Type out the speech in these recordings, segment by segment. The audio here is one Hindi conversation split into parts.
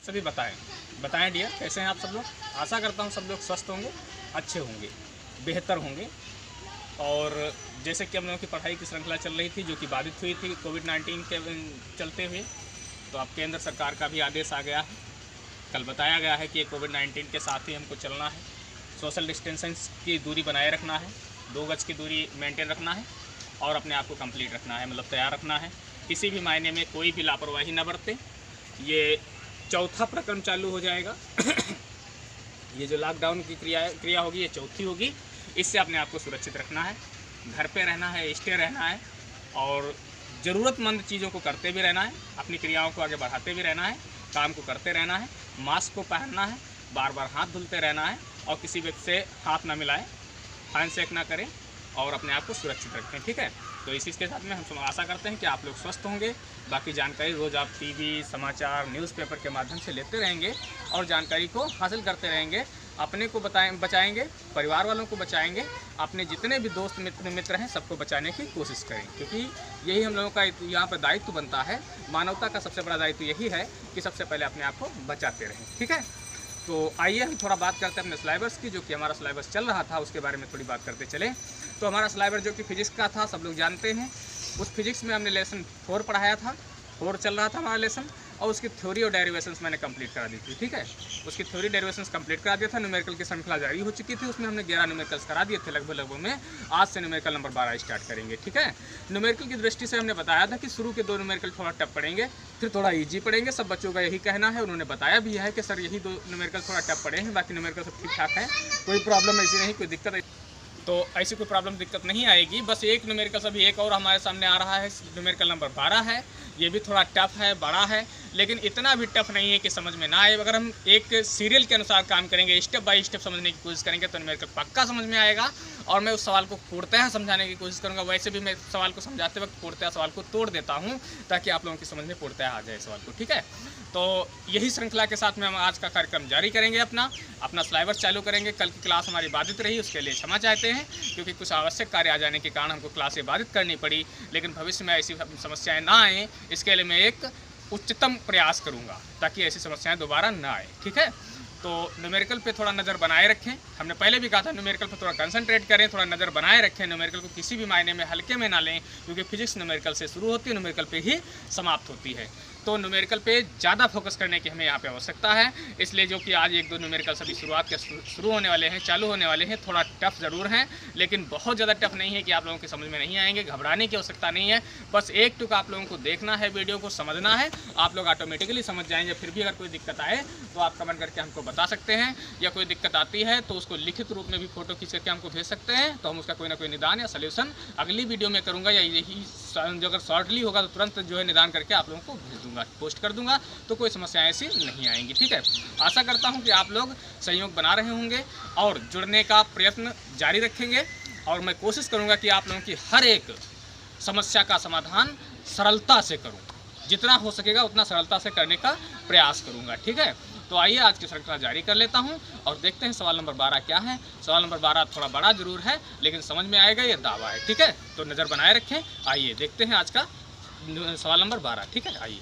सभी बताएं डियर, कैसे हैं आप सब लोग। आशा करता हूँ सब लोग स्वस्थ होंगे, अच्छे होंगे, बेहतर होंगे। और जैसे कि हम लोगों की पढ़ाई की श्रृंखला चल रही थी जो कि बाधित हुई थी कोविड-19 के चलते हुए, तो अब केंद्र सरकार का भी आदेश आ गया है। कल बताया गया है कि ये कोविड-19 के साथ ही हमको चलना है, सोशल डिस्टेंसिंग की दूरी बनाए रखना है, 2 गज की दूरी मेंटेन रखना है और अपने आप को कंप्लीट रखना है, मतलब तैयार रखना है। किसी भी मायने में कोई भी लापरवाही न बरतें। ये चौथा प्रक्रम चालू हो जाएगा ये जो लॉकडाउन की क्रिया होगी ये चौथी होगी। इससे अपने आप को सुरक्षित रखना है, घर पे रहना है, स्टे रहना है और ज़रूरतमंद चीज़ों को करते भी रहना है, अपनी क्रियाओं को आगे बढ़ाते भी रहना है, काम को करते रहना है, मास्क को पहनना है, बार बार हाथ धुलते रहना है और किसी व्यक्ति से हाथ ना मिलाएं, हैंडशेक ना करें और अपने आप को सुरक्षित रखें। ठीक है, तो इसी के साथ में हम आशा करते हैं कि आप लोग स्वस्थ होंगे। बाकी जानकारी रोज़ आप टीवी, समाचार, न्यूज़पेपर के माध्यम से लेते रहेंगे और जानकारी को हासिल करते रहेंगे। अपने को बचाएंगे, परिवार वालों को बचाएंगे, अपने जितने भी दोस्त मित्र हैं सबको बचाने की कोशिश करें, क्योंकि यही हम लोगों का यहाँ पर दायित्व बनता है। मानवता का सबसे बड़ा दायित्व यही है कि सबसे पहले अपने आप को बचाते रहें। ठीक है, तो आइए हम थोड़ा बात करते हैं अपने सिलेबस की। जो कि हमारा सिलेबस चल रहा था उसके बारे में थोड़ी बात करते चले। तो हमारा सिलेबस जो कि फिजिक्स का था, सब लोग जानते हैं। उस फिजिक्स में हमने लेसन 4 पढ़ाया था, 4 चल रहा था हमारा लेसन, और उसकी थ्योरी और डेरिवेशंस मैंने कंप्लीट करा दी थी। ठीक है, उसकी थ्योरी डेरिवेशंस कंप्लीट करा दिया था। न्यूमेरिकल की श्रृंखला जारी हो चुकी थी, उसमें हमने 11 न्यूमेरिकल्स करा दिए थे लगभग में। आज से न्यूमेरिकल नंबर 12 स्टार्ट करेंगे। ठीक है, न्यूमेरिकल की दृष्टि से हमने बताया था कि शुरू के 2 न्यूमेरिकल थोड़ा टफ पढ़ेंगे, फिर थोड़ा ईजी पढ़ेंगे। सब बच्चों का यही कहना है, उन्होंने बताया भी है कि सर यही 2 न्यूमेरिकल थोड़ा टफ पढ़े हैं, बाकी न्यूमेरिकल सब ठीक ठाक है, कोई प्रॉब्लम ऐसी नहीं, कोई दिक्कत। तो ऐसी कोई प्रॉब्लम दिक्कत नहीं आएगी। बस एक न्यूमेरिकल अभी एक और हमारे सामने आ रहा है, न्यूमेरिकल नंबर 12 है। ये भी थोड़ा टफ है, बड़ा है, लेकिन इतना भी टफ नहीं है कि समझ में ना आए। अगर हम एक सीरियल के अनुसार काम करेंगे, स्टेप बाय स्टेप समझने की कोशिश करेंगे तो न्यूमेरिकल पक्का समझ में आएगा। और मैं उस सवाल को पूर्णतः समझाने की कोशिश करूँगा। वैसे भी मैं सवाल को समझाते वक्त पूर्णतः सवाल को तोड़ देता हूँ ताकि आप लोगों की समझ में पूर्णतः आ जाए सवाल को। ठीक है, तो यही श्रृंखला के साथ में हम आज का कार्यक्रम जारी करेंगे। अपना सिलेबस चालू करेंगे। कल की क्लास हमारी बाधित रही, उसके लिए क्षमा चाहते हैं, क्योंकि कुछ आवश्यक कार्य आ जाने के कारण हमको क्लासें बाधित करनी पड़ी। लेकिन भविष्य में ऐसी समस्याएं ना आएँ, इसके लिए मैं एक उच्चतम प्रयास करूंगा ताकि ऐसी समस्याएं दोबारा ना आए। ठीक है, तो न्यूमेरिकल पे थोड़ा नज़र बनाए रखें। हमने पहले भी कहा था न्यूमेरिकल पे थोड़ा कंसंट्रेट करें, थोड़ा नज़र बनाए रखें। न्यूमेरिकल को किसी भी मायने में हल्के में ना लें, क्योंकि फिजिक्स न्यूमेरिकल से शुरू होती है, न्यूमेरिकल पे ही समाप्त होती है। तो न्यूमेरिकल पे ज़्यादा फोकस करने की हमें यहाँ पे आवश्यकता है। इसलिए जो कि आज 1-2 न्यूमेरिकल सभी शुरू होने वाले हैं, चालू होने वाले हैं, थोड़ा टफ ज़रूर हैं, लेकिन बहुत ज़्यादा टफ नहीं है कि आप लोगों की समझ में नहीं आएंगे। घबराने की आवश्यकता नहीं है, बस एक टुक आप लोगों को देखना है, वीडियो को समझना है, आप लोग ऑटोमेटिकली समझ जाएंगे। फिर भी अगर कोई दिक्कत आए तो आप कमेंट करके हमको बता सकते हैं, या कोई दिक्कत आती है तो उसको लिखित रूप में भी फोटो खींच करके हमको भेज सकते हैं, तो हम उसका कोई ना कोई निदान या सल्यूशन अगली वीडियो में करूँगा, या यही जो अगर शॉर्टली होगा तो तुरंत जो है निदान करके आप लोगों को भेज दूँगा, पोस्ट कर दूँगा, तो कोई समस्या ऐसी नहीं आएंगी। ठीक है, आशा करता हूँ कि आप लोग सहयोग बना रहे होंगे और जुड़ने का प्रयत्न जारी रखेंगे, और मैं कोशिश करूँगा कि आप लोगों की हर एक समस्या का समाधान सरलता से करूँ, जितना हो सकेगा उतना सरलता से करने का प्रयास करूँगा। ठीक है, तो आइए आज की श्रृंखला जारी कर लेता हूं और देखते हैं सवाल नंबर 12 क्या है। सवाल नंबर 12 थोड़ा बड़ा जरूर है, लेकिन समझ में आएगा, ये दावा है। ठीक है, तो नज़र बनाए रखें। आइए देखते हैं आज का सवाल नंबर 12। ठीक है, आइए।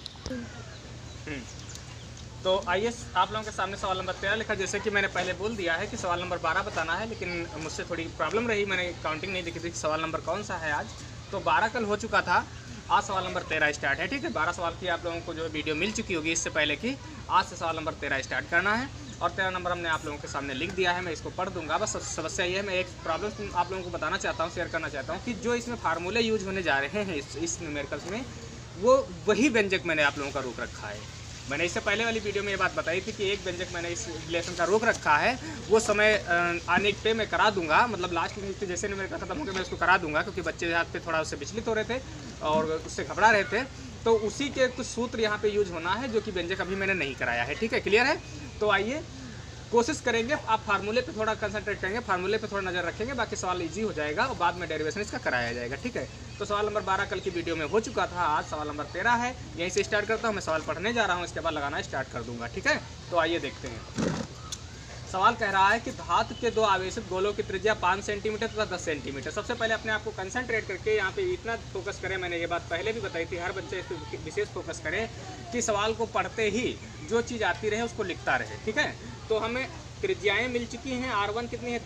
तो आइए आप लोगों के सामने सवाल नंबर 13 लिखा। जैसे कि मैंने पहले बोल दिया है कि सवाल नंबर 12 बताना है, लेकिन मुझसे थोड़ी प्रॉब्लम रही, मैंने काउंटिंग नहीं देखी थी सवाल नंबर कौन सा है आज। तो 12 कल हो चुका था, आज सवाल नंबर 13 स्टार्ट है। ठीक है, 12 सवाल की आप लोगों को जो वीडियो मिल चुकी होगी इससे पहले की। आज से सवाल नंबर 13 स्टार्ट करना है और 13 नंबर हमने आप लोगों के सामने लिख दिया है, मैं इसको पढ़ दूंगा। बस समस्या ये है, मैं एक प्रॉब्लम आप लोगों को बताना चाहता हूँ, शेयर करना चाहता हूँ कि जो इसमें फार्मूले यूज होने जा रहे हैं इस न्यूमेरिकल्स में, वो वही व्यंजक मैंने आप लोगों का रोक रखा है। मैंने इससे पहले वाली वीडियो में ये बात बताई थी कि एक व्यंजक मैंने इस रिलेशन का रोक रखा है, वो समय आने पे मैं करा दूंगा, मतलब लास्ट में जैसे न्यूमेरिकल खत्म हो गया मैं उसको करा दूंगा, क्योंकि बच्चे हाथ पे थोड़ा उससे विचलित हो रहे थे और उससे घबरा रहे थे। तो उसी के कुछ सूत्र यहाँ पे यूज होना है, जो कि व्यंजक अभी मैंने नहीं कराया है। ठीक है, क्लियर है। तो आइए कोशिश करेंगे, आप फार्मूले पे थोड़ा कंसंट्रेट करेंगे, फार्मूले पे थोड़ा नज़र रखेंगे, बाकी सवाल इजी हो जाएगा और बाद में डेरिवेशन इसका कराया जाएगा। ठीक है, तो सवाल नंबर 12 कल की वीडियो में हो चुका था, आज सवाल नंबर 13 है। यहीं से स्टार्ट करता हूँ, मैं सवाल पढ़ने जा रहा हूँ, इसके बाद लगाना स्टार्ट कर दूंगा। ठीक है, तो आइए देखते हैं। सवाल कह रहा है कि धातु के दो आवेशित गोलों की त्रिज्या 5 सेंटीमीटर तथा 10 सेंटीमीटर। सबसे पहले अपने आप को कंसंट्रेट करके यहाँ पे इतना फोकस करें, मैंने ये बात पहले भी बताई थी, हर बच्चे इस पर विशेष फोकस करें कि सवाल को पढ़ते ही जो चीज़ आती रहे उसको लिखता रहे, ठीक है। तो हमें त्रिज्याएँ मिल चुकी हैं। R1 कितनी है,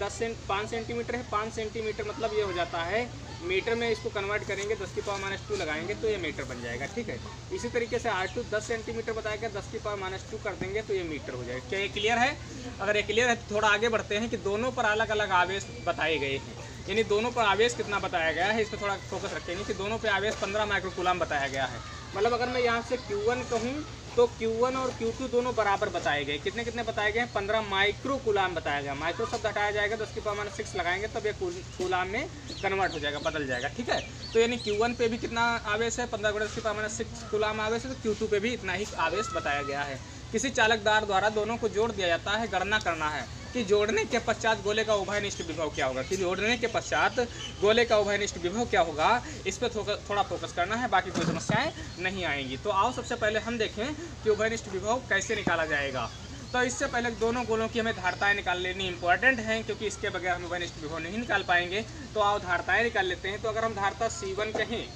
5 सेंटीमीटर है। 5 सेंटीमीटर मतलब ये हो जाता है मीटर में, इसको कन्वर्ट करेंगे 10⁻² लगाएंगे तो ये मीटर बन जाएगा, ठीक है। इसी तरीके से R2 10 सेंटीमीटर बताया गया, 10⁻² कर देंगे तो ये मीटर हो जाएगा। क्या ये क्लियर है? अगर ये क्लियर है तो थोड़ा आगे बढ़ते हैं कि दोनों पर अलग अलग आवेश बताए गए हैं, यानी दोनों पर आवेश कितना बताया गया है, इस पर थोड़ा फोकस रखेंगे कि दोनों पे आवेश 15 माइक्रोकूलम बताया गया है। मतलब अगर मैं यहाँ से Q1 कहूँ तो Q1 और Q2 दोनों बराबर बताए गए। कितने कितने बताए गए हैं? 15 माइक्रोकूलम बताया गया। माइक्रो शब्द हटाया जाएगा, 10⁻6 लगाएंगे तब ये कूलम में कन्वर्ट हो जाएगा, बदल जाएगा, ठीक है। तो यानी Q1 पे भी कितना आवेश है, 15 × 10⁻6 कूलम आवेश है, तो Q2 पे भी इतना ही आवेश बताया गया है। किसी चालकदार द्वारा दोनों को जोड़ दिया जाता है। गणना करना है कि जोड़ने के पश्चात गोले का उभयनिष्ठ विभव क्या होगा। कि जोड़ने के पश्चात गोले का उभयनिष्ठ विभव क्या होगा, इस पर थोड़ा फोकस करना है, बाकी कोई समस्याएं नहीं आएंगी। तो आओ सबसे पहले हम देखें कि उभयनिष्ठ विभव कैसे निकाला जाएगा। तो इससे पहले दोनों गोलों की हमें धारताएं निकाल लेनी इंपॉर्टेंट हैं, क्योंकि इसके बगैर हम उभयनिष्ठ विभव नहीं निकाल पाएंगे। तो आओ धारताएं निकाल लेते हैं। तो अगर हम धारता C1 कहें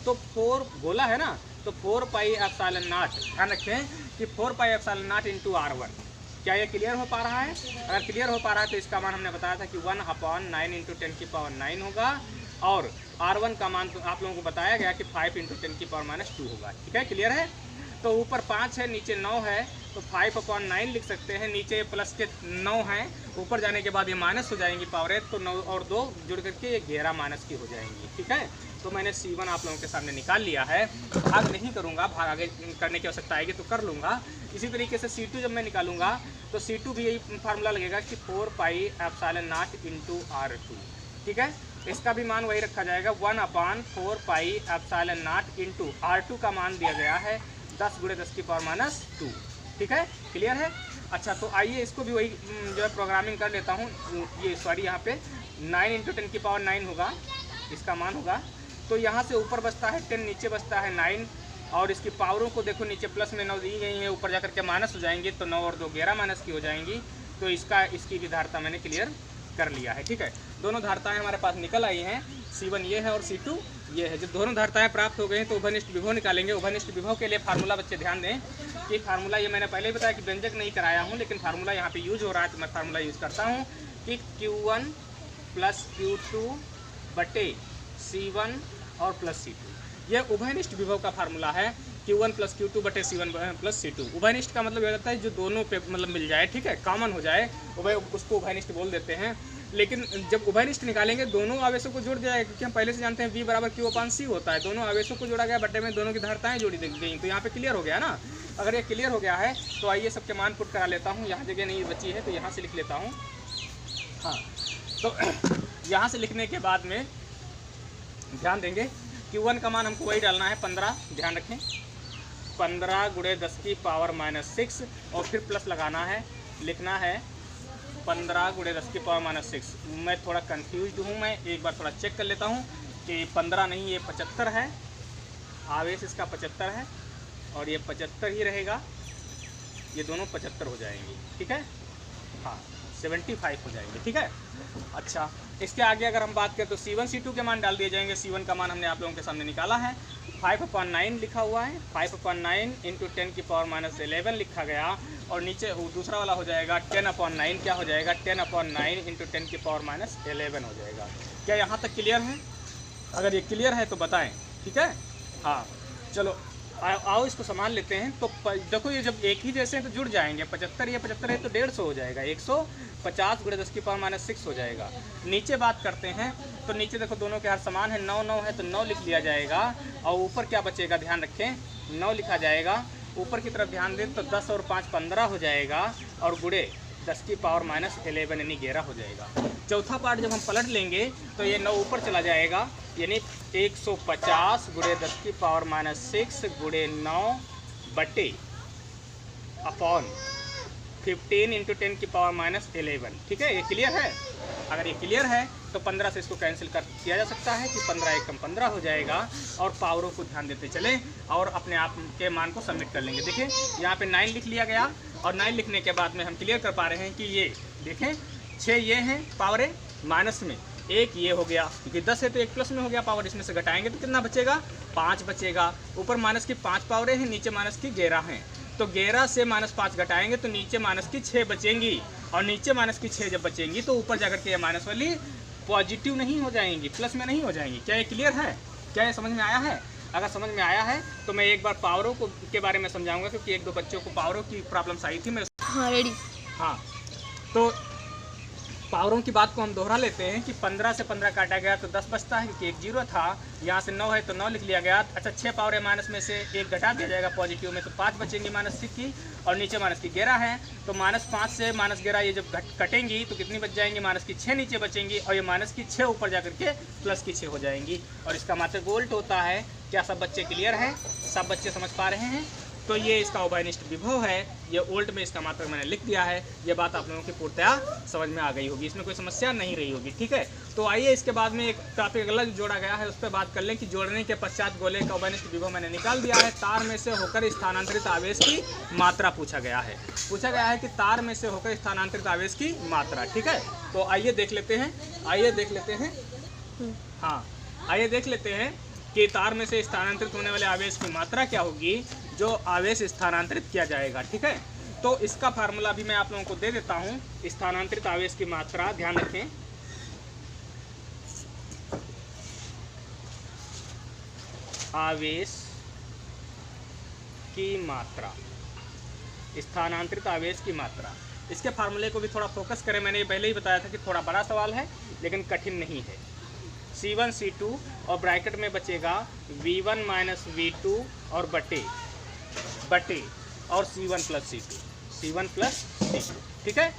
तो 4 गोला है ना, तो 4πε0, ध्यान रखें कि 4πε0 इंटू R1। क्या ये क्लियर हो पा रहा है? अगर क्लियर हो पा रहा है तो इसका मान हमने बताया था कि 1/9 इंटू 10⁻9 होगा, और R1 का मान तो आप लोगों को बताया गया कि 5 इंटू 10⁻2 होगा, ठीक है। क्लियर है? तो ऊपर 5 है, नीचे 9 है, तो 5/9 लिख सकते हैं। नीचे प्लस के 9 हैं, ऊपर जाने के बाद ये माइनस हो जाएंगी पावरें, तो 9 और 2 जुड़ करके ये 11 माइनस की हो जाएंगी, ठीक है। तो मैंने C1 आप लोगों के सामने निकाल लिया है। भाग नहीं करूँगा, भाग आगे करने की आवश्यकता आएगी तो कर लूँगा। इसी तरीके से C2 जब मैं निकालूंगा तो C2 भी यही फार्मूला लगेगा कि 4πε0 इंटू R2, ठीक है। इसका भी मान वही रखा जाएगा, 1/4πε0 इंटू R2 का मान दिया गया है 10 × 10⁻², ठीक है। क्लियर है? अच्छा, तो आइए इसको भी वही जो है प्रोग्रामिंग कर लेता हूँ। ये सॉरी, यहाँ पे 9 इंटू 10⁻9 होगा, इसका मान होगा। तो यहाँ से ऊपर बचता है 10, नीचे बचता है 9, और इसकी पावरों को देखो, नीचे प्लस में 9 दी गई है, ऊपर जाकर के माइनस हो जाएंगी, तो 9 और 2 11 माइनस की हो जाएंगी। तो इसकी भी धारता मैंने क्लियर कर लिया है, ठीक है। दोनों धारताएं हमारे पास निकल आई हैं, C1 ये है और C2 ये है। जब दोनों धारताएं प्राप्त हो गई हैं तो उभयनिष्ठ विभव निकालेंगे। उभयनिष्ठ विभव के लिए फार्मूला बच्चे ध्यान दें कि फार्मूला ये मैंने पहले ही बताया कि व्यंजक नहीं कराया हूँ, लेकिन फार्मूला यहाँ पे यूज हो रहा है तो मैं फार्मूला यूज़ करता हूँ कि Q1 + Q2 बटे C1 और प्लस C2। यह उभयनिष्ठ विभव का फार्मूला है, Q1 + Q2 बटे C1 + C2। उभयनिष्ठ का मतलब यह होता है जो दोनों पे मतलब मिल जाए, ठीक है, कॉमन हो जाए, उसको उभयनिष्ठ बोल देते हैं। लेकिन जब उभयनिष्ठ निकालेंगे दोनों आवेशों को जोड़ दिया जाएगा, क्योंकि हम पहले से जानते हैं V = Q/C होता है। दोनों आवेशों को जोड़ा गया, बटे में दोनों की धारताएं जोड़ी गई। तो यहाँ पे क्लियर हो गया ना। अगर ये क्लियर हो गया है तो आइए सबके मान पुट करा लेता हूँ। यहाँ जगह नहीं बची है तो यहाँ से लिख लेता हूँ। हाँ, तो यहाँ से लिखने के बाद में ध्यान देंगे Q1 का मान हमको वही डालना है 15, ध्यान रखें, 15 × 10⁻6, और फिर प्लस लगाना है, लिखना है 15 × 10⁻6। मैं थोड़ा कंफ्यूज हूँ, मैं एक बार थोड़ा चेक कर लेता हूँ कि 15 नहीं, ये 75 है, आवेश इसका 75 है, और ये 75 ही रहेगा, ये दोनों 75 हो जाएंगी, ठीक है। हाँ, 75 हो जाएंगे, ठीक है। अच्छा, इसके आगे अगर हम बात करें तो C1 C2 के मान डाल दिए जाएंगे। C1 का मान हमने आप लोगों के सामने निकाला है, 5/9 लिखा हुआ है, 5/9 इंटू 10⁻11 लिखा गया, और नीचे दूसरा वाला हो जाएगा 10/9। क्या हो जाएगा? 10/9 इंटू 10⁻11 हो जाएगा। क्या यहाँ तक क्लियर है? अगर ये क्लियर है तो बताएं, ठीक है। हाँ, चलो आओ इसको संभाल लेते हैं। तो देखो, ये जब एक ही जैसे हैं तो जुड़ जाएंगे। 75 ये 75 है तो 150 हो जाएगा, 150 × 10⁻6 हो जाएगा। नीचे बात करते हैं तो नीचे देखो दोनों के हर समान है, 9 9 है तो 9 लिख लिया जाएगा, और ऊपर क्या बचेगा ध्यान रखें, 9 लिखा जाएगा। ऊपर की तरफ ध्यान दें तो 10 और 5 15 हो जाएगा, और गुणे 10⁻11 यानी 11 हो जाएगा। चौथा पार्ट जब हम पलट लेंगे तो ये 9 ऊपर चला जाएगा, यानी 150 × 10⁻6 गुणे 9 बटे अपॉन 15 इंटू 10⁻11, ठीक है। ये क्लियर है? अगर ये क्लियर है तो 15 से इसको कैंसिल कर किया जा सकता है कि 15 एकम 15 हो जाएगा। और पावरों को ध्यान देते चलें और अपने आप के मान को सबमिट कर लेंगे। देखिए यहाँ पे 9 लिख लिया गया और 9 लिखने के बाद में हम क्लियर कर पा रहे हैं कि ये देखें 6 ये हैं पावरें, माइनस में 1 ये हो गया, क्योंकि 10 है तो 1 प्लस में हो गया पावर, इसमें से घटाएंगे तो कितना बचेगा, 5 बचेगा। ऊपर माइनस की 5 पावरें हैं, नीचे माइनस की 11 हैं, तो 11 से -5 घटाएंगे तो नीचे माइनस की 6 बचेंगी, और नीचे माइनस की 6 जब बचेंगी तो ऊपर जाकर के ये माइनस वाली पॉजिटिव नहीं हो जाएंगी, प्लस में नहीं हो जाएंगी। क्या ये क्लियर है? क्या ये समझ में आया है? अगर समझ में आया है तो मैं एक बार पावरों को के बारे में समझाऊंगा, क्योंकि 1-2 बच्चों को पावरों की प्रॉब्लम्स आई थी। मैं हाँ रेडी। हाँ, तो पावरों की बात को हम दोहरा लेते हैं कि 15 से 15 काटा गया तो 10 बचता है, क्योंकि 1 0 था। यहाँ से 9 है तो 9 लिख लिया गया। अच्छा 6 पावरें माइनस में से 1 घटा दिया जाएगा पॉजिटिव में, तो 5 बचेंगी माइनस की, और नीचे माइनस की 11 है, तो -5 से -11 ये जब कटेंगी तो कितनी बच जाएंगी, माइनस की 6 नीचे बचेंगी, और ये माइनस की 6 ऊपर जाकर के प्लस की 6 हो जाएंगी। और इसका मात्रक वोल्ट होता है। क्या सब बच्चे क्लियर हैं? सब बच्चे समझ पा रहे हैं? तो ये इसका उभयनिष्ठ विभव है, ये वोल्ट में इसका मात्रक मैंने लिख दिया है। ये बात आप लोगों की पूर्णतया समझ में आ गई होगी, इसमें कोई समस्या नहीं रही होगी। ठीक है, तो आइए इसके बाद में एक टॉपिक अलग जोड़ा गया है, उस पर बात कर लें कि जोड़ने के पश्चात गोले का उभयनिष्ठ विभव मैंने निकाल दिया है। तार में से होकर स्थानांतरित आवेश की मात्रा पूछा गया है। पूछा गया है कि तार में से होकर स्थानांतरित आवेश की मात्रा। ठीक है, तो आइए देख लेते हैं, हाँ आइए देख लेते हैं कि तार में से स्थानांतरित होने वाले आवेश की मात्रा क्या होगी जो आवेश स्थानांतरित किया जाएगा। ठीक है, तो इसका फार्मूला भी मैं आप लोगों को दे देता हूं। स्थानांतरित आवेश की मात्रा, ध्यान रखें, आवेश की मात्रा, स्थानांतरित आवेश की मात्रा, इसके फार्मूले को भी थोड़ा फोकस करें। मैंने पहले ही बताया था कि थोड़ा बड़ा सवाल है लेकिन कठिन नहीं है। C1 C2 और ब्रैकेट में बचेगा V1 माइनस V2 और बटे और C1 प्लस C2। ठीक है,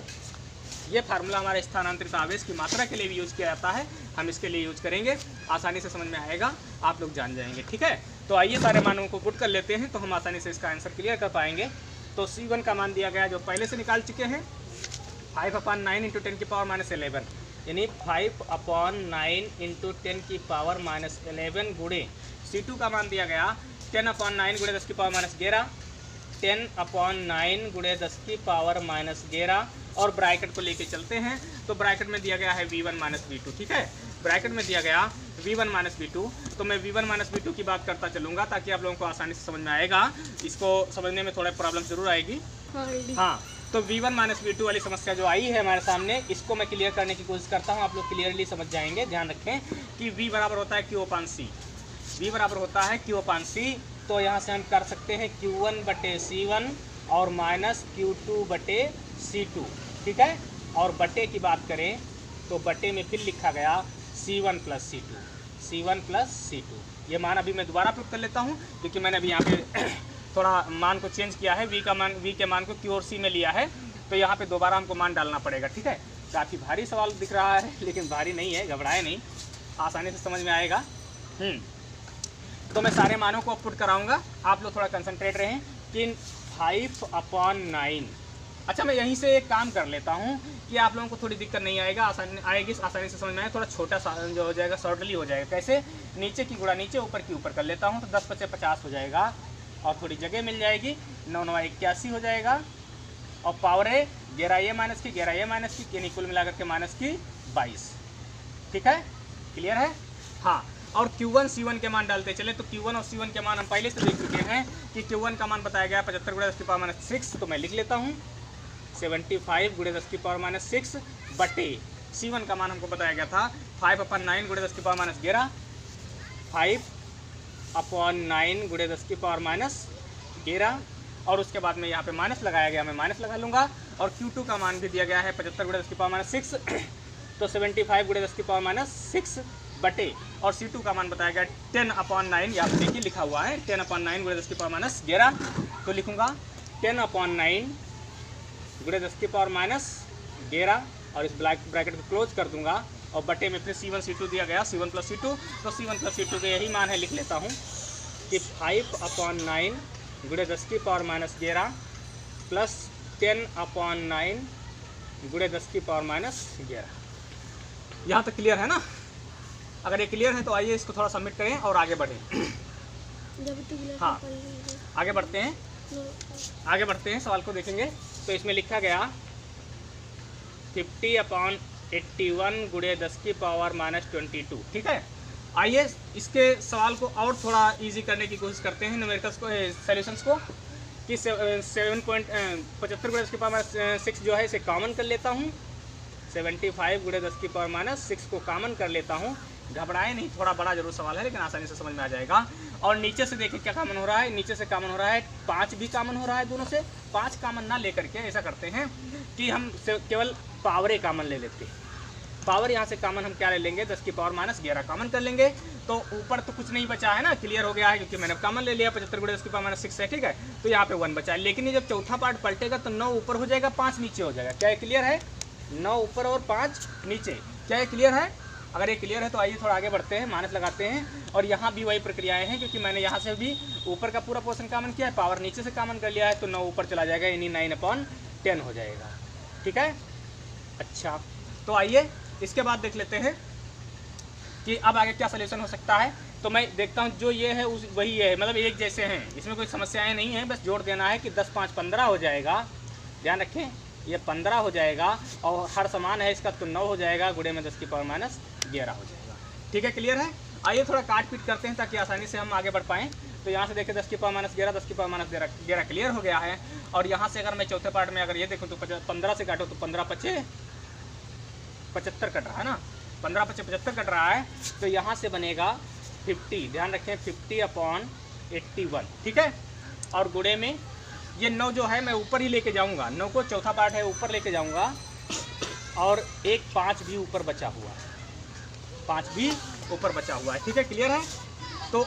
ये फार्मूला हमारे स्थानांतरित आवेश की मात्रा के लिए भी यूज किया जाता है, हम इसके लिए यूज करेंगे, आसानी से समझ में आएगा, आप लोग जान जाएंगे। ठीक है, तो आइए सारे मानों को पुट कर लेते हैं तो हम आसानी से इसका आंसर क्लियर कर पाएंगे। तो C1 का मान दिया गया जो पहले से निकाल चुके हैं, 5/9 × 10⁻11, यानी 5/9 × 10⁻11 गुणे C2 का मान दिया गया 10/9 × 10⁻11, 10/9 × 10⁻11, और ब्रैकेट को लेके चलते हैं तो ब्रैकेट में दिया गया है V1 माइनस V2। ठीक है, ब्रैकेट में दिया गया V1 माइनस V2, तो मैं V1 माइनस V2 की बात करता चलूँगा ताकि आप लोगों को आसानी से समझ में आएगा। इसको समझने में थोड़ा प्रॉब्लम जरूर आएगी। हाँ, तो V1 माइनस V2 वाली समस्या जो आई है हमारे सामने, इसको मैं क्लियर करने की कोशिश करता हूँ, आप लोग क्लियरली समझ जाएंगे। ध्यान रखें कि V बराबर होता है Q/C, V बराबर होता है Q/C, तो यहाँ से हम कर सकते हैं Q1/C1 और माइनस Q2/C2। ठीक है, और बटे की बात करें तो बटे में फिर लिखा गया C1 प्लस C2। ये मान अभी मैं दोबारा पुट कर लेता हूँ क्योंकि मैंने अभी यहाँ पे थोड़ा मान को चेंज किया है, V के मान को Q और C में लिया है, तो यहाँ पे दोबारा हमको मान डालना पड़ेगा। ठीक है, काफ़ी भारी सवाल दिख रहा है लेकिन भारी नहीं है, घबराए नहीं, आसानी से समझ में आएगा। तो मैं सारे मानों को पुट कराऊंगा, आप लोग थोड़ा कंसंट्रेट रहें कि 5/9। अच्छा, मैं यहीं से एक काम कर लेता हूँ कि आप लोगों को थोड़ी दिक्कत नहीं आएगा, आसानी से समझ में आए, थोड़ा छोटा सा जो हो जाएगा शॉर्टली हो जाएगा। कैसे? नीचे की गुणा नीचे, ऊपर की ऊपर कर लेता हूँ, तो 10×50 हो जाएगा और थोड़ी जगह मिल जाएगी, 9×9 81 हो जाएगा, और पावरें 11 ये माइनस की, 11 ये माइनस की, यानी कुल मिलाकर के -22। ठीक है, क्लियर है? हाँ, और Q1 C1 के मान डालते चले तो Q1 और C1 के मान हम पहले से देख चुके हैं कि Q1 का मान बताया गया 75 × 10⁻6, तो मैं लिख लेता हूँ 75 × 10⁻6 बटे C1 का मान हमको बताया गया था 5/9 × 10⁻11, 5/9 × 10⁻11, और उसके बाद में यहाँ पे माइनस लगाया गया, मैं माइनस लगा लूँगा। और Q2 का मान भी दिया गया है 75 × 10⁻6, तो 75 × 10⁻6 बटे, और C2 का मान बताया गया 10/9, यहाँ पे देखिए लिखा हुआ है 10/9 × 10⁻11, तो लिखूँगा 10/9 × 10⁻11, और इस ब्रैकेट को क्लोज कर दूंगा, और बटे में फिर C1 C2 दिया गया, C1 प्लस C2, तो C1 प्लस C2 का यही मान है, लिख लेता हूँ कि 5/9 × 10⁻11 प्लस 10/9 × 10⁻11। यहाँ तक क्लियर है ना? अगर ये क्लियर है तो आइए इसको थोड़ा सबमिट करें और आगे बढ़ें। हाँ, आगे बढ़ते हैं, आगे बढ़ते हैं, सवाल को देखेंगे। तो इसमें लिखा गया 50/81 गुणे 10 की पावर -22, ठीक है। आइए इसके सवाल को और थोड़ा इजी करने की कोशिश करते हैं, न्यूमेरिकल्स को, सॉल्यूशंस को, कि 7.75 गुणे 10 की पावर -6 जो है इसे कॉमन कर लेता हूँ। 75 गुणे 10 की पावर -6 को कॉमन कर लेता हूँ। घबराए नहीं, थोड़ा बड़ा जरूर सवाल है लेकिन आसानी से समझ में आ जाएगा। और नीचे से देखिए क्या कॉमन हो रहा है, नीचे से कॉमन हो रहा है 5 भी कॉमन हो रहा है दोनों से। 5 कॉमन ना लेकर के ऐसा करते हैं कि हम केवल पावरे कॉमन ले लेते हैं। पावर यहाँ से कॉमन हम क्या ले लेंगे, 10 की पावर -11 कॉमन कर लेंगे। तो ऊपर तो कुछ नहीं बचा है ना, क्लियर हो गया है क्योंकि मैंने कॉमन ले लिया। 75 गुणे 10 की पावर -6 है, ठीक है। तो यहाँ पे 1 बचा है। लेकिन ये जब चौथा पार्ट पलटेगा तो 9 ऊपर हो जाएगा, 5 नीचे हो जाएगा। क्या ये क्लियर है? 9 ऊपर और 5 नीचे, क्या ये क्लियर है? अगर ये क्लियर है तो आइए थोड़ा आगे बढ़ते हैं, माइनस लगाते हैं। और यहाँ भी वही प्रक्रियाएं हैं क्योंकि मैंने यहाँ से भी ऊपर का पूरा पोर्शन कॉमन किया है, पावर नीचे से कॉमन कर लिया है, तो 9 ऊपर चला जाएगा, यानी 9/10 हो जाएगा, ठीक है। अच्छा, तो आइए इसके बाद देख लेते हैं कि अब आगे क्या सोल्यूशन हो सकता है। तो मैं देखता हूँ जो ये है वही ये है, मतलब एक जैसे हैं, इसमें कोई समस्याएं नहीं है। बस जोड़ देना है कि 10 5 15 हो जाएगा। ध्यान रखें, ये 15 हो जाएगा और हर समान है इसका, तो 9 हो जाएगा, गुणे में 10 की पावर -11 हो जाएगा, ठीक है। क्लियर है? आइए थोड़ा काट पीट करते हैं ताकि आसानी से हम आगे बढ़ पाएँ। तो यहाँ से देखिए 10 की पावर -11, 10 की पावर -11 क्लियर हो गया है। और यहाँ से अगर मैं चौथे पार्ट में अगर ये देखूँ तो 15 से काटो तो 15 × 5 = 75 कट रहा है ना, 15 × 5 = 75 कट रहा है। तो यहाँ से बनेगा 50, ध्यान रखें 50/81, ठीक है। और गुणे में ये 9 जो है मैं ऊपर ही लेके जाऊँगा, 9 को चौथा पार्ट है ऊपर लेके जाऊँगा। और एक 5 भी ऊपर बचा हुआ है, 5 भी ऊपर बचा हुआ है, ठीक है। क्लियर है? तो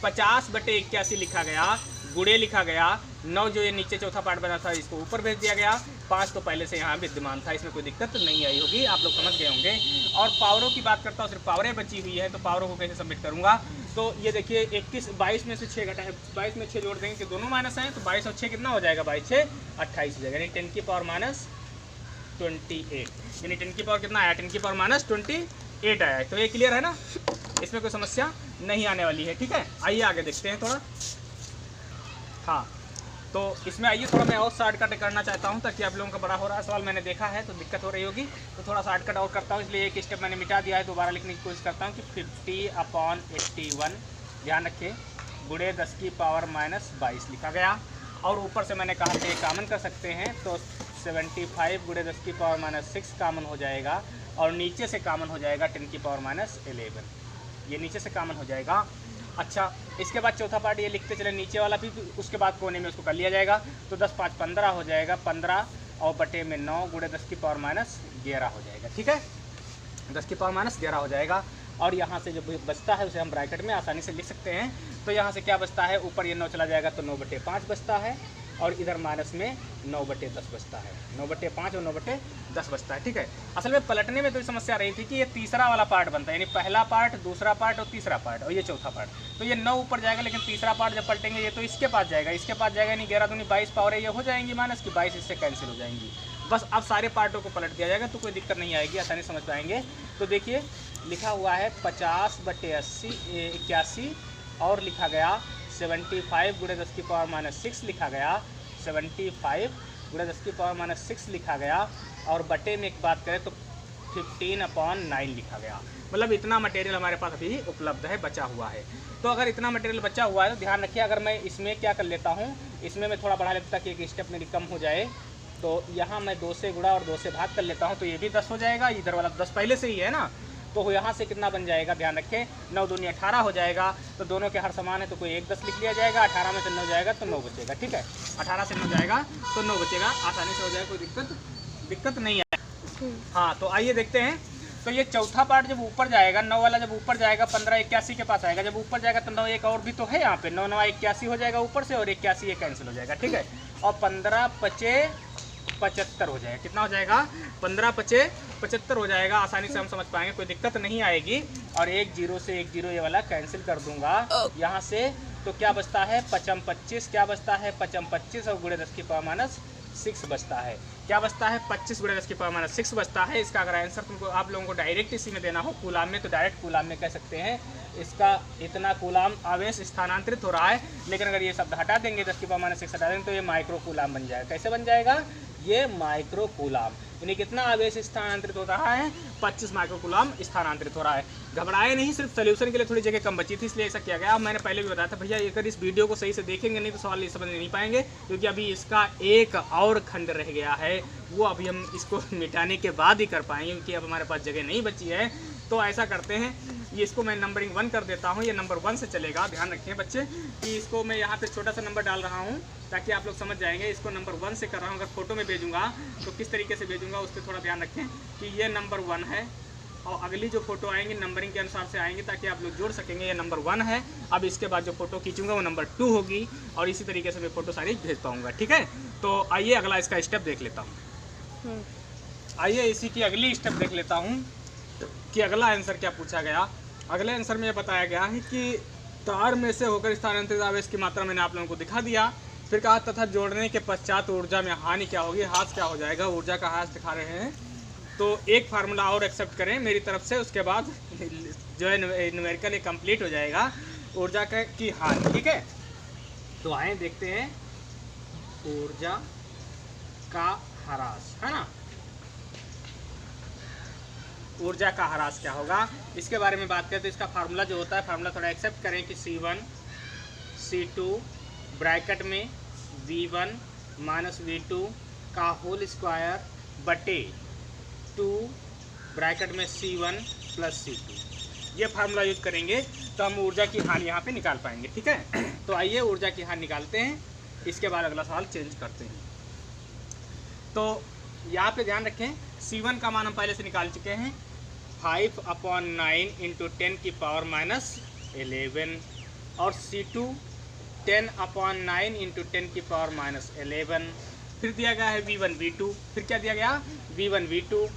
50/81 लिखा गया, गुणे लिखा गया, 9 जो ये नीचे चौथा पार्ट बना था इसको ऊपर भेज दिया गया, 5 तो पहले से यहाँ विद्यमान था, इसमें कोई दिक्कत तो नहीं आई होगी, आप लोग समझ गए होंगे। और पावरों की बात करता हूँ, सिर्फ पावरें बची हुई है, तो पावरों को कैसे सबमिट करूँगा। तो ये देखिए 22 में से 6 घटा है, 22 में 6 जोड़ देंगे कि दोनों माइनस हैं, तो 22 और 6 कितना हो जाएगा, 22 6 28 हो जाएगा, यानी 10 की पावर -28, यानी 10 की पावर कितना आया, 10 की पावर -28 आया है। तो ये क्लियर है ना, इसमें कोई समस्या नहीं आने वाली है, ठीक है। आइए आगे देखते हैं थोड़ा। हाँ, तो इसमें आइए थोड़ा मैं और शॉर्टकट करना चाहता हूँ ताकि आप लोगों का बड़ा हो रहा है सवाल, मैंने देखा है तो दिक्कत हो रही होगी, तो थोड़ा शॉर्टकट और करता हूँ। इसलिए एक स्टेप मैंने मिटा दिया है, दोबारा लिखने की कोशिश करता हूँ कि 50/81, ध्यान रखिए, गुणे 10 की पावर -22 लिखा गया। और ऊपर से मैंने कहा कि कॉमन कर सकते हैं, तो 75 गुणे 10 की पावर -6 कॉमन हो जाएगा। और नीचे से कॉमन हो जाएगा 10 की पावर -11, ये नीचे से कॉमन हो जाएगा। अच्छा, इसके बाद चौथा पार्ट ये लिखते चले, नीचे वाला भी उसके बाद कोने में उसको कर लिया जाएगा। तो 10 5 15 हो जाएगा, 15 और बटे में 9 गुणे 10 की पावर -11 हो जाएगा, ठीक है। 10 की पावर -11 हो जाएगा। और यहाँ से जो बचता है उसे हम ब्रैकेट में आसानी से लिख सकते हैं। तो यहाँ से क्या बचता है, ऊपर ये 9 चला जाएगा तो 9/5 बचता है, और इधर माइनस में 9/10 बचता है, 9/5 और 9/10 बचता है, ठीक है। असल में पलटने में तो समस्या रही थी कि ये तीसरा वाला पार्ट बनता है, यानी पहला पार्ट, दूसरा पार्ट और तीसरा पार्ट, और ये चौथा पार्ट। तो ये 9 ऊपर जाएगा, लेकिन तीसरा पार्ट जब पलटेंगे ये तो इसके पास जाएगा, इसके पास जाएगा, यानी 11 दूनी 22 पावर है, ये हो जाएंगी माइनस की 22 इससे कैंसिल हो जाएंगी। बस अब सारे पार्टों को पलट दिया जाएगा तो कोई दिक्कत नहीं आएगी, आसानी समझ पाएंगे। तो देखिए लिखा हुआ है 50/81 और लिखा गया 75 गुणे 10 की पावर -6 लिखा गया, 75 गुणे 10 की पावर -6 लिखा गया। और बटे में एक बात करें तो 15/9 लिखा गया। मतलब इतना मटेरियल हमारे पास अभी उपलब्ध है, बचा हुआ है। तो अगर इतना मटेरियल बचा हुआ है तो ध्यान रखिए, अगर मैं इसमें क्या कर लेता हूँ, इसमें मैं थोड़ा बढ़ा लेता कि एक स्टेप मेरी कम हो जाए। तो यहाँ मैं 2 से गुणा और 2 से भाग कर लेता हूँ, तो ये भी 10 हो जाएगा, इधर वाला 10 पहले से ही है ना, तो यहाँ से कितना बन जाएगा, ध्यान रखें 9 दूनी 18 हो जाएगा। तो दोनों के हर समान है तो कोई एक 10 लिख लिया जाएगा, 18 में से 9 जाएगा तो 9 बचेगा, ठीक है। 18 से 9 जाएगा तो 9 बचेगा, आसानी से हो जाएगा, कोई दिक्कत नहीं है। हाँ, तो आइए देखते हैं। तो ये चौथा पार्ट जब ऊपर जाएगा, 9 वाला जब ऊपर जाएगा 15/81 के पास आएगा, जब ऊपर जाएगा तो 9 एक और भी तो है यहाँ पे, 9 9 81 हो जाएगा ऊपर से, और 81 ये कैंसिल हो जाएगा, ठीक है। और 15 5 75 हो जाएगा, कितना हो जाएगा, 15 5 75 हो जाएगा, आसानी से हम समझ पाएंगे, कोई दिक्कत नहीं आएगी। और 1 0 से 1 0 ये वाला कैंसिल कर दूंगा यहाँ से, तो क्या बचता है 55 25, क्या बचता है 55 25 और गुणे 10 की पावर 6 बचता है। क्या बचता है? 25 × 10 की पावर माइनस 6 बचता है। इसका अगर आंसर तुमको आप लोगों को डायरेक्ट इसी में देना हो कूलाम में, तो डायरेक्ट कूलाम में कह सकते हैं इसका इतना कूलाम आवेश स्थानांतरित हो रहा है। लेकिन अगर ये शब्द हटा देंगे, 10 की पावर माइनस 6 हटा देंगे, तो ये माइक्रो कूलाम बन जाएगा। कैसे बन जाएगा? ये माइक्रो कूलाम, यानी कितना आवेश स्थानांतरित हो रहा है? 25 माइक्रो कूलाम स्थानांतरित हो रहा है। घबराए नहीं, सिर्फ सोल्यूशन के लिए थोड़ी जगह कम बची थी इसलिए ऐसा किया गया। अब मैंने पहले भी बताया था भैया, अगर इस वीडियो को सही से देखेंगे नहीं तो सवाल ये समझ नहीं पाएंगे, क्योंकि अभी इसका एक और खंड रह गया है, वो अभी हम इसको मिटाने के बाद ही कर पाएंगे, क्योंकि अब हमारे पास जगह नहीं बची है। तो ऐसा करते हैं, ये इसको मैं नंबरिंग 1 कर देता हूँ, ये नंबर 1 से चलेगा। ध्यान रखें बच्चे कि इसको मैं यहाँ पे छोटा सा नंबर डाल रहा हूँ ताकि आप लोग समझ जाएंगे। इसको नंबर 1 से कर रहा हूँ। अगर फोटो में भेजूंगा तो किस तरीके से भेजूंगा उस पर थोड़ा ध्यान रखें कि ये नंबर 1 है, और अगली जो फोटो आएंगी नंबरिंग के अनुसार से आएंगी ताकि आप लोग जोड़ सकेंगे। ये नंबर 1 है। अब इसके बाद जो फोटो खींचूंगा वो नंबर 2 होगी, और इसी तरीके से मैं फोटो सारी भेज पाऊंगा। ठीक है, तो आइए अगला इसका स्टेप देख लेता हूँ। आइए इसी की अगली स्टेप देख लेता हूँ कि अगला आंसर क्या पूछा गया। अगले आंसर में यह बताया गया है कि तार में से होकर स्थानांतरित आवेश की मात्रा मैंने आप लोगों को दिखा दिया। फिर कहा तथा जोड़ने के पश्चात ऊर्जा में हानि क्या होगी, हाथ क्या हो जाएगा, ऊर्जा का हाथ दिखा रहे हैं। तो एक फार्मूला और एक्सेप्ट करें मेरी तरफ से, उसके बाद जो है न्यूमेरिकल कंप्लीट हो जाएगा ऊर्जा की हानि। ठीक है, तो आए देखते हैं ऊर्जा का ह्रास, है ना। ऊर्जा का ह्रास क्या होगा इसके बारे में बात करें तो इसका फार्मूला जो होता है, फार्मूला थोड़ा एक्सेप्ट करें कि C1 C2 ब्रैकेट में V1 माइनस V2 का होल स्क्वायर बटे 2 ब्रैकेट में C1 प्लस C2। ये फार्मूला यूज करेंगे तो हम ऊर्जा की हानि यहाँ पे निकाल पाएंगे। ठीक है, तो आइए ऊर्जा की हानि निकालते हैं। इसके बाद अगला सवाल चेंज करते हैं। तो यहाँ पे ध्यान रखें, C1 का मान हम पहले से निकाल चुके हैं, 5/9 × 10 की पावर माइनस 11, और C2 10/9 × 10 की पावर माइनस 11। फिर दिया गया है V1 V2, फिर क्या दिया गया? V1 V2।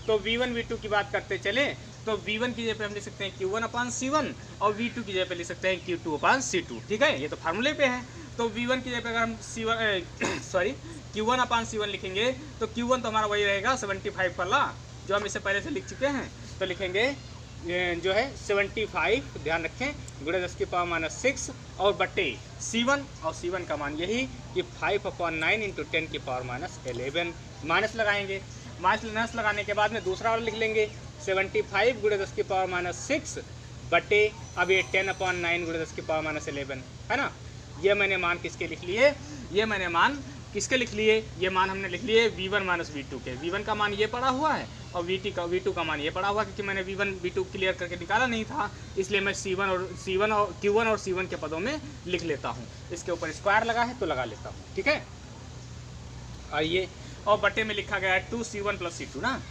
तो V1 V2 की बात करते चले तो V1 की जगह पे हम लिख सकते हैं Q1/C1, और V2 की जगह पे लिख सकते हैं Q2/C2। ठीक है, ये तो फार्मूले पे है। तो V1 की जगह पे अगर हम Q1/C1 लिखेंगे तो Q1 तो हमारा वही रहेगा 75 वाला जो हम इससे पहले से लिख चुके हैं। तो लिखेंगे जो है 75, ध्यान रखें, × 10 की पावर माइनस 6 और बटे C1, और C1 का मान यही कि 5/9 × 10 की पावर माइनस 11। माइनस लगाएंगे, माइनस लगाने के बाद में दूसरा वाला लिख लेंगे 75 × 10 की पावर माइनस 6 बटे अब ये 10/9 × 10 की पावर माइनस 11, है ना। ये मैंने मान किसके लिख लिए? ये मैंने मान किसके लिख लिए? ये मान हमने लिख लिए V1 माइनस V2 के। V1 का मान ये पड़ा हुआ है और V2 का मान ये पड़ा हुआ, क्योंकि मैंने V1 V2 क्लियर करके निकाला नहीं था, इसलिए मैं Q1 और C1 के पदों में लिख लेता हूँ। इसके ऊपर स्क्वायर लगा है तो लगा लेता हूँ। ठीक है, आइए, और बटे में लिखा गया है 2C1 प्लस C2 ना।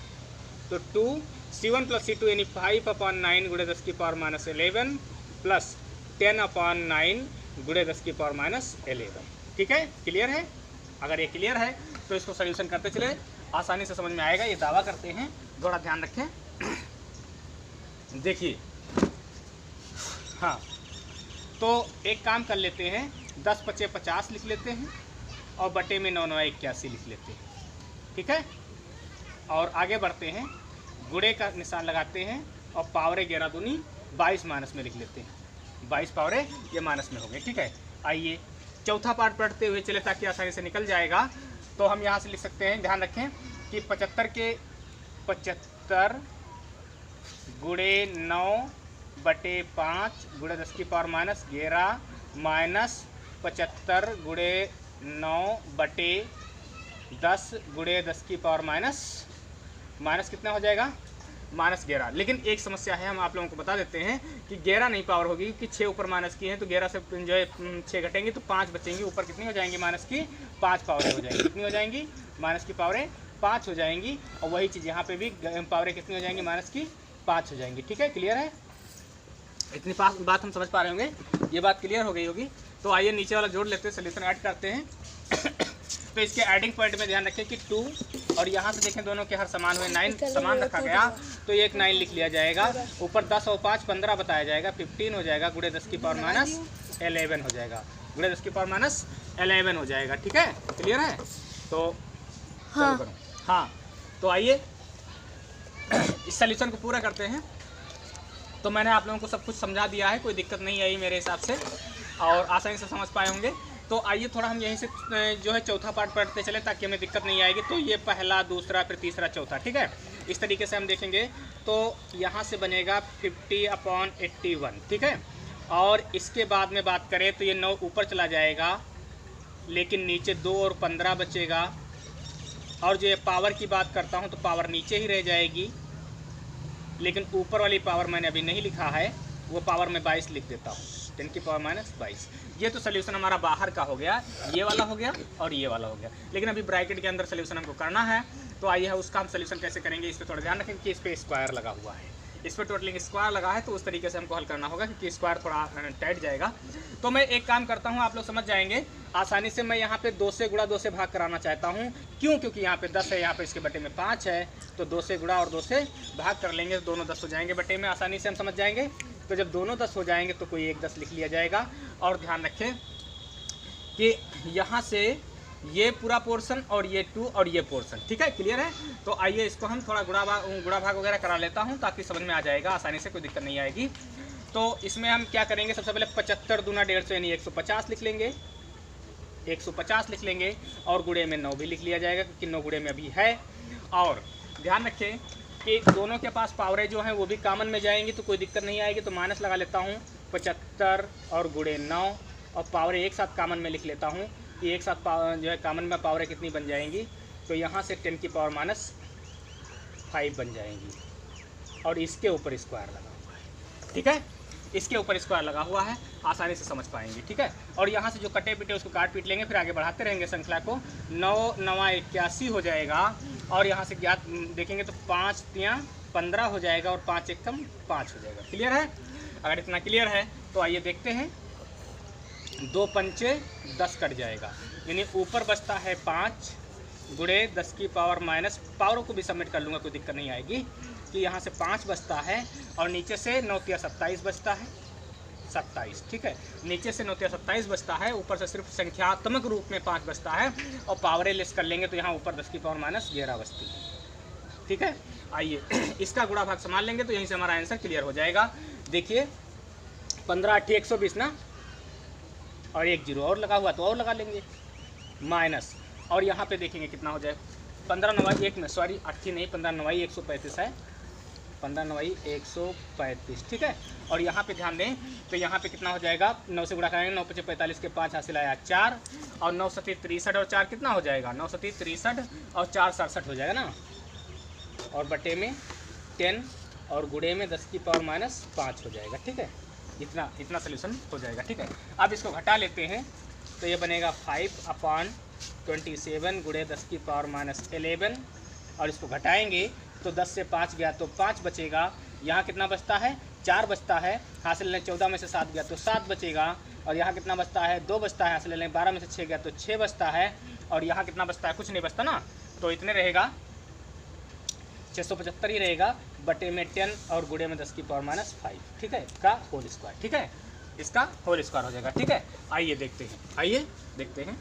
तो 2C1 प्लस C2 यानी 5/9 × 10 की पावर माइनस 11 प्लस 10/9 × 10 की पावर माइनस 11। ठीक है, क्लियर है? अगर ये क्लियर है तो इसको सोल्यूशन करते चले, आसानी से समझ में आएगा। ये दावा करते हैं, थोड़ा ध्यान रखें। देखिए, हाँ, तो एक काम कर लेते हैं, 10×5 = 50 लिख लेते हैं, और बटे में 9×9 = 81 लिख लेते हैं। ठीक है, और आगे बढ़ते हैं, गुणे का निशान लगाते हैं, और पावरे 11 दूनी 22 माइनस में लिख लेते हैं। 22 पावरे ये माइनस में हो गए। ठीक है, आइए चौथा पार्ट पढ़ते हुए चले ताकि आसानी से निकल जाएगा। तो हम यहाँ से लिख सकते हैं, ध्यान रखें कि 75 के 75 × 9 बटे 5 × 10 की पावर माइनस 11 माइनस 75 × 9 बटे 10 × 10 की पावर माइनस कितना हो जाएगा? -11। लेकिन एक समस्या है, हम आप लोगों को बता देते हैं कि 11 नहीं पावर होगी, क्योंकि 6 ऊपर माइनस की हैं, तो 11 से जो है 6 घटेंगे तो 5 बचेंगी। ऊपर कितनी हो जाएंगी? माइनस की 5 पावरें हो जाएंगी। कितनी हो जाएंगी? माइनस की पावरें 5 हो जाएंगी। और वही चीज़ यहाँ पे भी पावरें कितनी हो जाएंगी? माइनस की 5 हो जाएंगी। ठीक है, क्लियर है? इतनी बात हम समझ पा रहे होंगे, ये बात क्लियर हो गई होगी। तो आइए नीचे वाला जोड़ लेते हैं, सोल्यूशन ऐड करते हैं। तो इसके एडिंग पॉइंट में ध्यान रखें कि 2 और यहाँ से देखें दोनों के हर समान हुए 9 समान रखा गया, तो एक 9 लिख लिया जाएगा। ऊपर 10 और 5 15 बताया जाएगा, 15 हो जाएगा, × 10 की पावर माइनस 11 हो जाएगा, × 10 की पावर माइनस 11 हो जाएगा। ठीक है, क्लियर है? तो हाँ। करूँ? हाँ, तो आइए इस सॉल्यूशन को पूरा करते हैं। तो मैंने आप लोगों को सब कुछ समझा दिया है, कोई दिक्कत नहीं आई मेरे हिसाब से, और आसानी से समझ पाए होंगे। तो आइए थोड़ा हम यहीं से जो है चौथा पार्ट पढ़ते चले ताकि हमें दिक्कत नहीं आएगी। तो ये पहला, दूसरा, फिर तीसरा, चौथा, ठीक है, इस तरीके से हम देखेंगे। तो यहाँ से बनेगा 50/81, ठीक है। और इसके बाद में बात करें तो ये 9 ऊपर चला जाएगा, लेकिन नीचे 2 और 15 बचेगा। और जो ये पावर की बात करता हूँ तो पावर नीचे ही रह जाएगी, लेकिन ऊपर वाली पावर मैंने अभी नहीं लिखा है, वो पावर मैं 22 लिख देता हूँ, 10⁻22। ये तो सोल्यूशन हमारा बाहर का हो गया, ये वाला हो गया और ये वाला हो गया। लेकिन अभी ब्रैकेट के अंदर सोल्यूशन हमको करना है, तो आइए उसका हम सोल्यूशन कैसे करेंगे इस पर थोड़ा ध्यान रखें कि इस पर स्क्वायर लगा हुआ है, इस पर टोटलिंग स्क्वायर लगा है, तो उस तरीके से हमको हल करना होगा क्योंकि स्क्वायर थोड़ा टाइट जाएगा। तो मैं एक काम करता हूँ, आप लोग समझ जाएंगे आसानी से। मैं यहाँ पे 2 से गुणा 2 से भाग कराना चाहता हूँ। क्यों? क्योंकि यहाँ पे 10 है, यहाँ पे इसके बटे में 5 है, तो 2 से गुणा और 2 से भाग कर लेंगे तो दोनों 10 हो जाएंगे बटे में, आसानी से हम समझ जाएंगे। तो जब दोनों 10 हो जाएंगे तो कोई एक 10 लिख लिया जाएगा। और ध्यान रखें कि यहाँ से ये पूरा पोर्शन और ये 2 और ये पोर्शन, ठीक है, क्लियर है। तो आइए इसको हम थोड़ा गुणा भाग वगैरह करा लेता हूँ ताकि समझ में आ जाएगा आसानी से, कोई दिक्कत नहीं आएगी। तो इसमें हम क्या करेंगे, सबसे पहले 75 दूना 150 यानी 150 लिख लेंगे, 150 लिख लेंगे। और गुणे में 9 भी लिख लिया जाएगा क्योंकि 9 गुणे में अभी है। और ध्यान रखें कि दोनों के पास पावरें जो हैं वो भी कॉमन में जाएंगी, तो कोई दिक्कत नहीं आएगी। तो माइनस लगा लेता हूँ 75 और गुणे 9, और पावरें एक साथ कॉमन में लिख लेता हूँ कि एक साथ जो है कॉमन में पावरें कितनी बन जाएंगी। तो यहाँ से 10⁻5 बन जाएंगी, और इसके ऊपर स्क्वायर लगा हुआ है, ठीक है, इसके ऊपर स्क्वायर लगा हुआ है, आसानी से समझ पाएंगे, ठीक है। और यहाँ से जो कटे पिटे उसको काट पीट लेंगे, फिर आगे बढ़ाते रहेंगे श्रृंखला को। 9 9 81 हो जाएगा, और यहाँ से ज्ञात देखेंगे तो 5 3 15 हो जाएगा, और 5 1 5 हो जाएगा। क्लियर है? अगर इतना क्लियर है तो आइए देखते हैं। 2 पंचे 10 कट जाएगा, यानी ऊपर बचता है 5 गुणे 10 की पावर माइनस, पावरों को भी सबमिट कर लूँगा, कोई दिक्कत नहीं आएगी, कि यहाँ से 5 बचता है, और नीचे से 9 3 27 बचता है, 27, ठीक है। नीचे से 9 3 27 बचता है, ऊपर से सिर्फ संख्यात्मक रूप में 5 बचता है, और पावरें लेस कर लेंगे तो यहाँ ऊपर 10 की पावर माइनस 11 बचती है, ठीक है। आइए इसका गुणा भाग संभाल लेंगे तो यहीं से हमारा आंसर क्लियर हो जाएगा। देखिए 15 8 120 ना, और 1 0 और लगा हुआ तो और लगा लेंगे, माइनस, और यहाँ पे देखेंगे कितना हो जाए। 15 9 1 में, सॉरी 8 नहीं, 15 9 135 है, 15 9 135, ठीक है। और यहाँ पे ध्यान दें तो यहाँ पे कितना हो जाएगा, 9 से गुणा करेंगे, 9 5 45 के 5 हासिल आया 4, और 9 7 63 और 4 कितना हो जाएगा, 9 7 63 और 4 67 हो जाएगा ना, और बटे में 10 और गुणे में 10 की पावर माइनस 5 हो जाएगा, ठीक है। इतना सोल्यूशन हो जाएगा, ठीक है। अब इसको घटा लेते हैं तो ये बनेगा 5/27 गुणे 10 की पावर माइनस 11, और इसको घटाएंगे तो 10 से 5 गया तो 5 बचेगा। यहाँ कितना बचता है, 4 बचता है, हासिल लें 14 में से 7 गया तो 7 बचेगा, और यहाँ कितना बचता है, 2 बचता है, हासिल लें 12 में से 6 गया तो 6 बचता है, और यहाँ कितना बचता है, कुछ नहीं बचता ना, तो इतने रहेगा 675 ही रहेगा, बटे में 10 और गुणे में 10 की पावर माइनस 5, ठीक है, का होल स्क्वायर, ठीक है, इसका होल स्क्वायर हो जाएगा, ठीक है। आइए देखते हैं, आइए देखते हैं,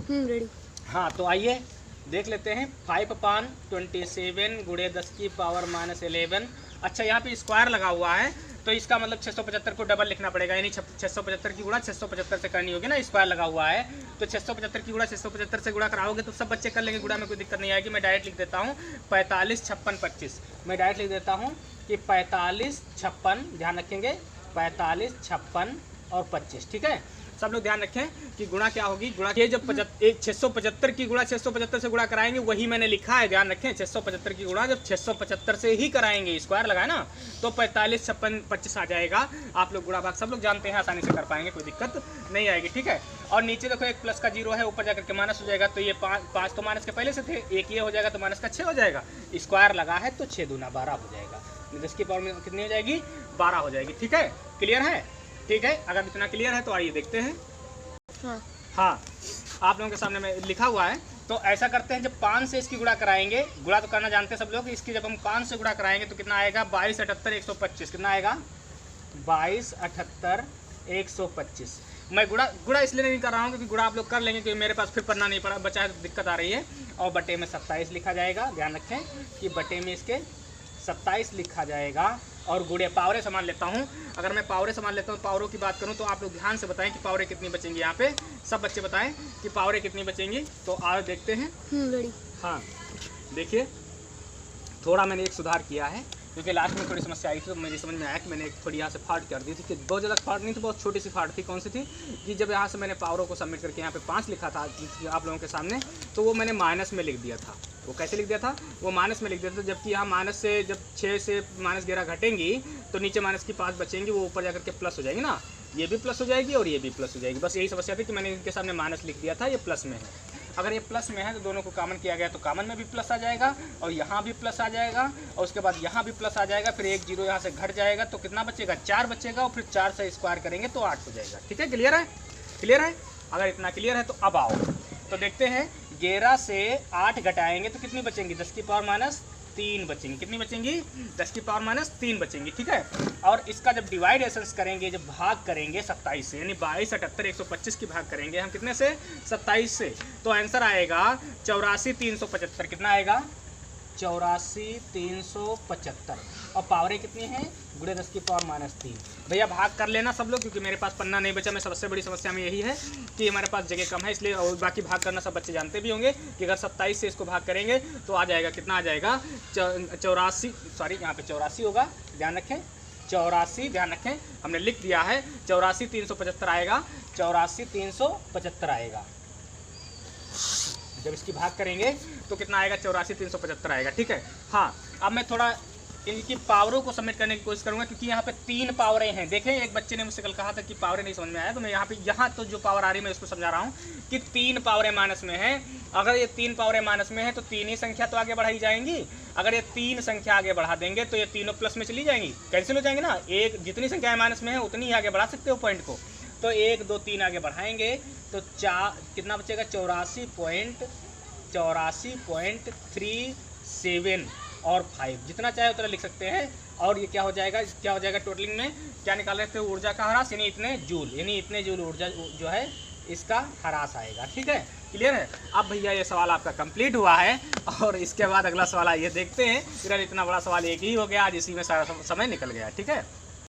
रेडी। हाँ तो आइए देख लेते हैं। 5/27 गुणे 10 की पावर माइनस 11। अच्छा यहाँ पे स्क्वायर लगा हुआ है, तो इसका मतलब 675 को डबल लिखना पड़ेगा, यानी 675 की गुणा 675 से करनी होगी ना, स्क्वायर लगा हुआ है तो 675 की गुणा 675 से गुणा कराओगे तो सब बच्चे कर लेंगे, गुणा में कोई दिक्कत नहीं आएगी। मैं डायरेक्ट लिख देता हूँ 45 56 25, मैं डायरेक्ट लिख देता हूँ कि 45 56, ध्यान रखेंगे 45 56 और 25, ठीक है। सब लोग ध्यान रखें कि गुणा क्या होगी, गुणा ये जब 675 की गुणा 675 से गुणा कराएंगे, वही मैंने लिखा है, ध्यान रखें 675 की गुणा जब 675 से ही कराएंगे, स्क्वायर लगाए ना, तो 45 56 25 आ जाएगा। आप लोग गुणा भाग सब लोग जानते हैं, आसानी से कर पाएंगे, कोई दिक्कत नहीं आएगी, ठीक है। और नीचे देखो एक प्लस का 0 है, ऊपर जाकर के माइनस हो जाएगा, तो ये 5 तो माइनस के पहले से थे, एक ये हो जाएगा तो माइनस का 6 हो जाएगा, स्क्वायर लगा है तो 6 दूना 12 हो जाएगा, 10 की पावर में कितनी हो जाएगी, 12 हो जाएगी, ठीक है, क्लियर है, ठीक है। अगर इतना क्लियर है तो आइए देखते हैं। हाँ आप लोगों के सामने में लिखा हुआ है, तो ऐसा करते हैं, जब 5 से इसकी गुणा कराएंगे, गुणा तो करना जानते हैं सब लोग, इसकी जब हम 5 से गुणा कराएंगे तो कितना आएगा, 22 78 125, कितना आएगा 22 78 125। मैं गुणा गुणा इसलिए नहीं कर रहा हूँ क्योंकि गुणा आप लोग कर लेंगे, क्योंकि मेरे पास फिर पढ़ना नहीं पड़ा बचा है तो दिक्कत आ रही है। और बटे में 27 लिखा जाएगा, ध्यान रखें कि बटे में इसके 27 लिखा जाएगा। और गुणे पावरे सामान लेता हूँ, अगर मैं पावरे सामान लेता हूँ, पावरों की बात करूँ तो आप लोग ध्यान से बताएं कि पावरे कितनी बचेंगी। यहाँ पे सब बच्चे बताएं कि पावरे कितनी बचेंगी। तो आज देखते हैं। रेडी। हाँ देखिए, थोड़ा मैंने एक सुधार किया है क्योंकि लास्ट में थोड़ी समस्या आई थी, तो मुझे समझ में आया कि मैंने थोड़ी यहाँ से फाट कर दी थी, कि बहुत ज़्यादा फाट नहीं थी, बहुत छोटी सी फाट थी। कौन सी थी कि जब यहाँ से मैंने पावरों को सबमिट करके यहाँ पे 5 लिखा था आप लोगों के सामने, तो वो मैंने माइनस में लिख दिया था। वो कैसे लिख दिया था? वो माइनस में लिख दिया था, जबकि यहाँ माइनस से जब 6 से -11 घटेंगी तो नीचे माइनस की 5 बचेंगी, वो ऊपर जाकर के प्लस हो जाएगी ना, ये भी प्लस हो जाएगी और ये भी प्लस हो जाएगी। बस यही समस्या थी कि मैंने इनके सामने माइनस लिख दिया था, ये प्लस में है। अगर ये प्लस में है तो दोनों को कॉमन किया गया तो कॉमन में भी प्लस आ जाएगा और यहाँ भी प्लस आ जाएगा और उसके बाद यहाँ भी प्लस आ जाएगा। फिर 1 0 यहाँ से घट जाएगा तो कितना बचेगा? 4 बचेगा और फिर 4 से स्क्वायर करेंगे तो 8 हो जाएगा। ठीक है, क्लियर है? क्लियर है? अगर इतना क्लियर है तो अब आओ तो देखते हैं 11 से 8 घटाएंगे तो कितनी बचेंगी? 10 की पावर -3 बचेंगी। कितनी बचेंगी? 10 की पावर -3 बचेंगी। ठीक है, और इसका जब डिवाइडेशंस करेंगे, जब भाग करेंगे 27 से, यानी 22 78 125 की भाग करेंगे हम कितने से? 27 से, तो आंसर आएगा 84 375। कितना आएगा? 84 375। और पावरें कितनी हैं? गुणे 10 की पावर -3। भैया भाग कर लेना सब लोग, क्योंकि मेरे पास पन्ना नहीं बचा। मैं सबसे बड़ी समस्या में यही है कि हमारे पास जगह कम है, इसलिए। और बाकी भाग करना सब बच्चे जानते भी होंगे कि अगर 27 से इसको भाग करेंगे तो आ जाएगा, कितना आ जाएगा? 84, सॉरी यहाँ पे 84 होगा, ध्यान रखें 84, ध्यान रखें हमने लिख दिया है 84 375 आएगा। 84 375 आएगा। जब इसकी भाग करेंगे तो कितना आएगा? 84 375 आएगा। ठीक है, हाँ अब मैं थोड़ा इनकी पावरों को सबमिट करने की कोशिश करूंगा, क्योंकि यहाँ पे 3 पावरें हैं। देखें, एक बच्चे ने मुझसे कल कहा था कि पावरें नहीं समझ में आया, तो मैं यहाँ तो जो पावर आ रही है मैं उसको समझा रहा हूँ कि 3 पावरें माइनस में हैं। अगर ये 3 पावरें माइनस में है तो 3 ही संख्या तो आगे बढ़ाई जाएंगी। अगर ये 3 संख्या आगे बढ़ा देंगे तो ये तीनों प्लस में चली जाएंगी, कैंसिल हो जाएंगे ना। एक जितनी संख्याएं माइनस में है उतनी ही आगे बढ़ा सकते हो पॉइंट को। तो 1 2 3 आगे बढ़ाएंगे तो 4 कितना बचेगा? 84.37 और 5, जितना चाहे उतना लिख सकते हैं। और ये क्या हो जाएगा? टोटलिंग में क्या निकाल रहे थे? ऊर्जा का ह्रास, यानी इतने जूल ऊर्जा जो है इसका ह्रास आएगा। ठीक है, क्लियर है? अब भैया ये सवाल आपका कंप्लीट हुआ है और इसके बाद अगला सवाल आइए देखते हैं। फिर इतना बड़ा सवाल एक ही हो गया आज, इसी में सारा समय निकल गया। ठीक है।